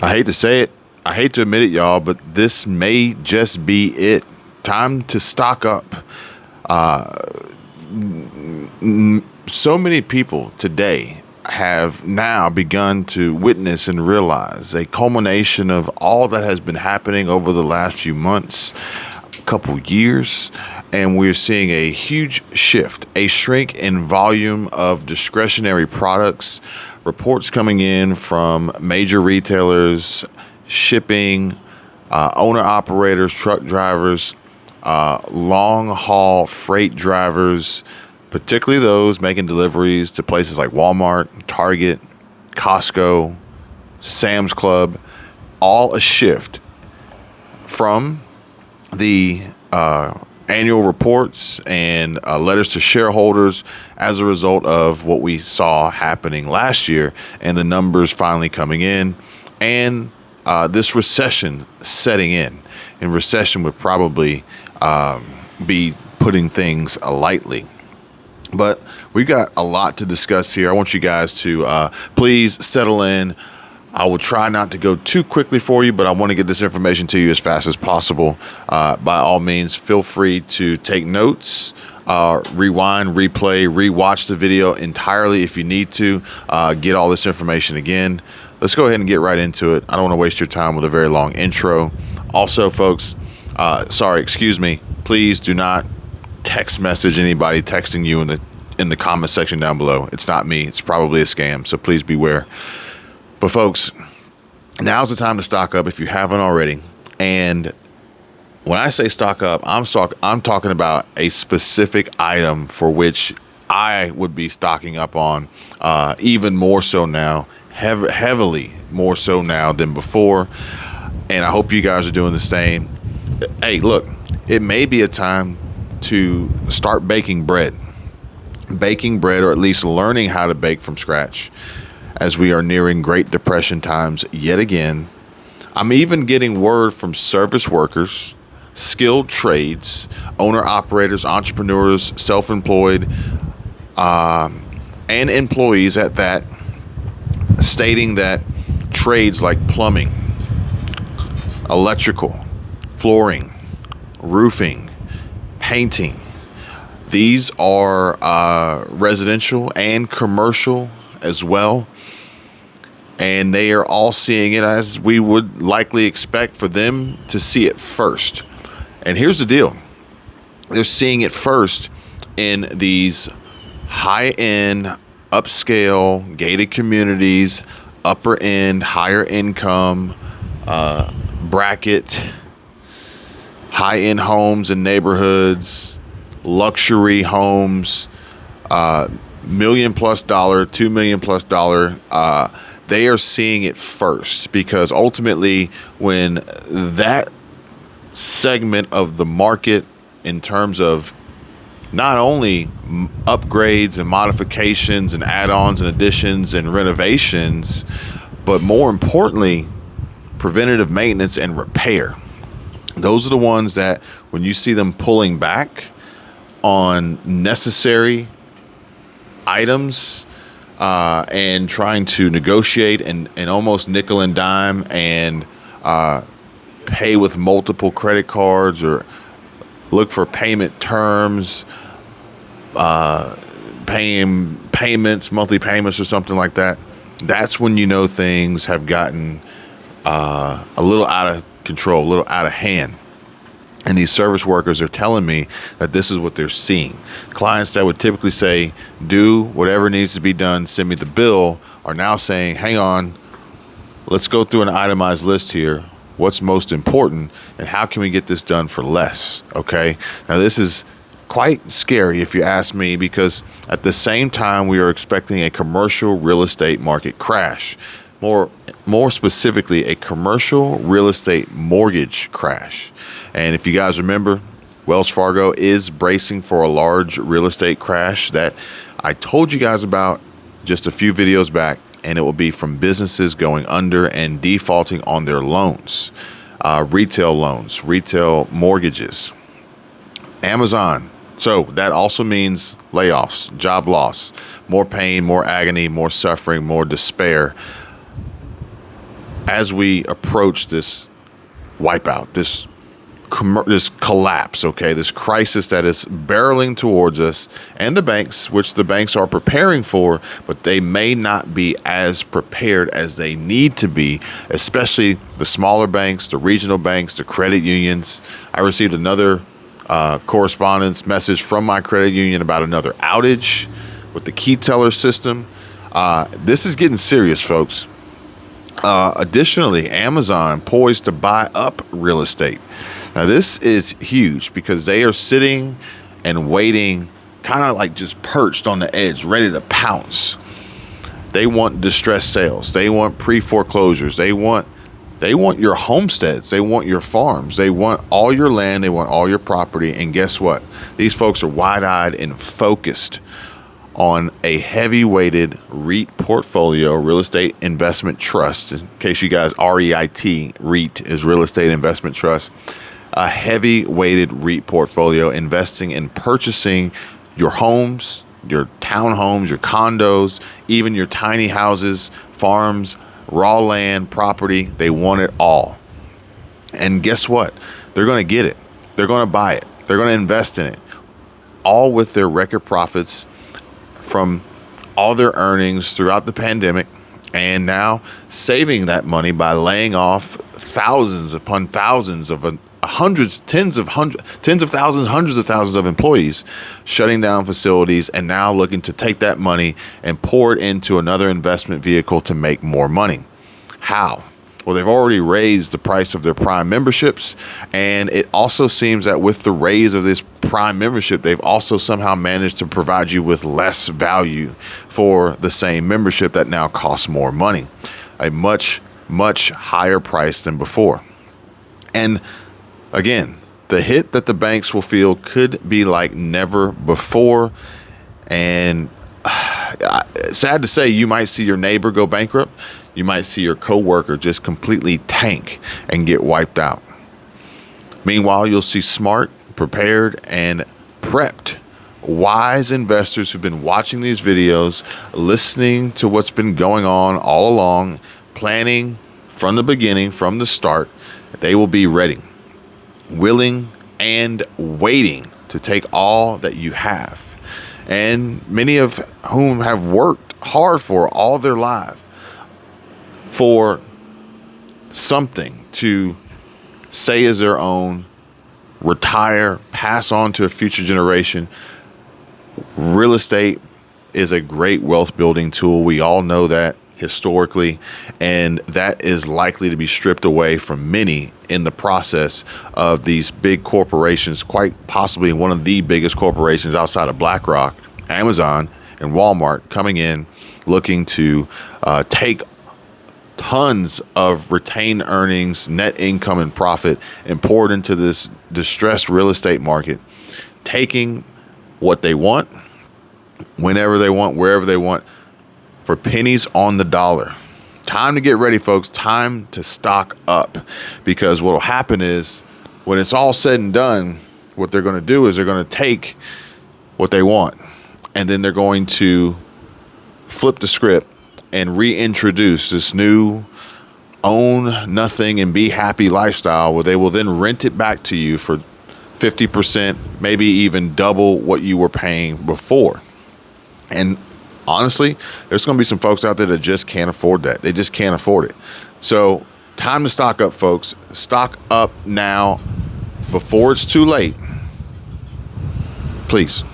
I hate to say it. I hate to admit it, y'all, but this may just be it. Time to stock up. So many people today have now begun to witness and realize a culmination of all that has been happening over the last few months, couple years, and we're seeing a huge shift, a shrink in volume of discretionary products. Reports coming in from major retailers, shipping, owner-operators, truck drivers, long-haul freight drivers, particularly those making deliveries to places like Walmart, Target, Costco, Sam's Club, all a shift from the annual reports and letters to shareholders as a result of what we saw happening last year and the numbers finally coming in and this recession setting in. And recession would probably be putting things lightly. But we got a lot to discuss here. I want you guys to please settle in. I will try not to go too quickly for you, but I want to get this information to you as fast as possible. By all means, feel free to take notes, rewind, replay, rewatch the video entirely if you need to get all this information again. Let's go ahead and get right into it. I don't want to waste your time with a very long intro. Also, folks, excuse me. Please do not text message anybody texting you in the comment section down below. It's not me. It's probably a scam, so please beware. But folks, now's the time to stock up if you haven't already. And when I say stock up, I'm talking about a specific item for which I would be stocking up on, even more so now, heavily more so now than before. And I hope you guys are doing the same. Hey, look, it may be a time to start baking bread, or at least learning how to bake from scratch, as we are nearing Great Depression times yet again. I'm even getting word from service workers, skilled trades, owner-operators, entrepreneurs, self-employed, and employees at that, stating that trades like plumbing, electrical, flooring, roofing, painting, these are residential and commercial as well. And they are all seeing it as we would likely expect for them to see it first. And here's the deal. They're seeing it first in these high-end, upscale, gated communities, upper end, higher income, bracket, high-end homes and neighborhoods, luxury homes, $1 million+, $2 million+. They are seeing it first because ultimately when that segment of the market in terms of not only upgrades and modifications and add-ons and additions and renovations, but more importantly, preventative maintenance and repair. Those are the ones that when you see them pulling back on necessary items and trying to negotiate and almost nickel and dime and pay with multiple credit cards or look for payment terms, paying payments, monthly payments or something like that, that's when you know things have gotten a little out of control, a little out of hand. And these service workers are telling me that this is what they're seeing. Clients that would typically say, do whatever needs to be done, send me the bill, are now saying, hang on, let's go through an itemized list here. What's most important and how can we get this done for less? Okay. Now this is quite scary if you ask me, because at the same time we are expecting a commercial real estate market crash. More specifically, a commercial real estate mortgage crash. And if you guys remember, Wells Fargo is bracing for a large real estate crash that I told you guys about just a few videos back, and it will be from businesses going under and defaulting on their loans, retail loans, retail mortgages, Amazon. So that also means layoffs, job loss, more pain, more agony, more suffering, more despair. as we approach this wipeout, this collapse, okay, this crisis that is barreling towards us, and the banks, which the banks are preparing for, but they may not be as prepared as they need to be, especially the smaller banks, the regional banks, the credit unions. I received another correspondence message from my credit union about another outage with the key teller system. This is getting serious, folks. Additionally, Amazon poised to buy up real estate. Now, this is huge because they are sitting and waiting, kind of like just perched on the edge, ready to pounce. They want distressed sales. They want pre-foreclosures. They want your homesteads. They want your farms. They want all your land. They want all your property. And guess what? These folks are wide-eyed and focused on a heavy-weighted REIT portfolio, real estate investment trust. In case you guys, REIT is real estate investment trust. A heavy-weighted REIT portfolio, investing in purchasing your homes, your townhomes, your condos, even your tiny houses, farms, raw land, property. They want it all. And guess what? They're going to get it. They're going to buy it. They're going to invest in it. All with their record profits from all their earnings throughout the pandemic, and now saving that money by laying off thousands upon thousands of tens of thousands, hundreds of thousands of employees, shutting down facilities, and now looking to take that money and pour it into another investment vehicle to make more money. How? Well, they've already raised the price of their Prime memberships, and it also seems that with the raise of this Prime membership, they've also somehow managed to provide you with less value for the same membership that now costs more money, a much, much higher price than before. And again, the hit that the banks will feel could be like never before. And sad to say, you might see your neighbor go bankrupt. You might see your coworker just completely tank and get wiped out. Meanwhile, you'll see smart, prepared, and prepped, wise investors who've been watching these videos, listening to what's been going on all along, planning from the beginning, from the start. They will be ready, willing, and waiting to take all that you have. And many of whom have worked hard for all their life for something to say is their own, retire, pass on to a future generation. Real estate is a great wealth building tool. We all know that historically, and that is likely to be stripped away from many in the process of these big corporations, quite possibly one of the biggest corporations outside of BlackRock, Amazon, and Walmart coming in looking to take tons of retained earnings, net income, and profit and pour it into this distressed real estate market, taking what they want, whenever they want, wherever they want, for pennies on the dollar. Time to get ready, folks. Time to stock up, because what will happen is when it's all said and done, what they're going to do is they're going to take what they want, and then they're going to flip the script and reintroduce this new own nothing and be happy lifestyle, where they will then rent it back to you for 50%, maybe even double what you were paying before. And honestly, there's going to be some folks out there that just can't afford that. They just can't afford it. So time to stock up, folks. Stock up now before it's too late. Please.